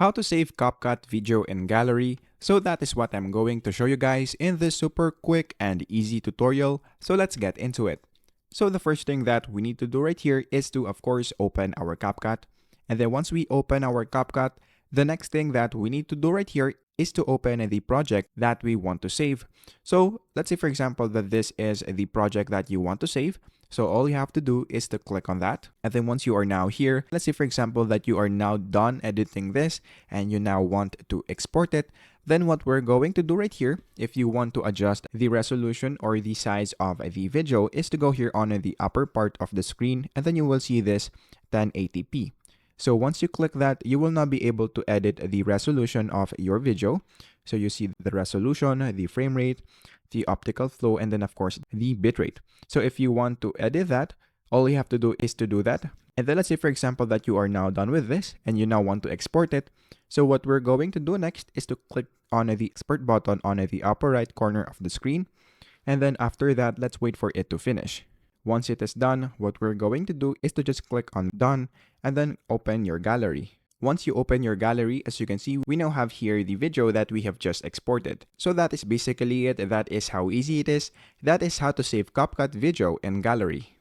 How to save CapCut video in gallery. So that is what I'm going to show you guys in this super quick and easy tutorial. So let's get into it. So the first thing that we need to do right here is to, of course, open our CapCut. And then once we open our CapCut, the next thing that we need to do right here is to open the project that we want to save. So let's say, for example, that this is the project that you want to save. So all you have to do is to click on that. And then once you are now here, let's say, for example, that you are now done editing this and you now want to export it. Then what we're going to do right here, if you want to adjust the resolution or the size of the video, is to go here on the upper part of the screen, and then you will see this 1080p. So once you click that, you will now be able to edit the resolution of your video. So you see the resolution, the frame rate, the optical flow, and then of course the bitrate. So if you want to edit that, all you have to do is to do that. And then let's say, for example, that you are now done with this and you now want to export it. So what we're going to do next is to click on the export button on the upper right corner of the screen. And then after that, let's wait for it to finish. Once it is done, what we're going to do is to just click on done and then open your gallery. Once you open your gallery, as you can see, we now have here the video that we have just exported. So that is basically it. That is how easy it is. That is how to save CapCut video in gallery.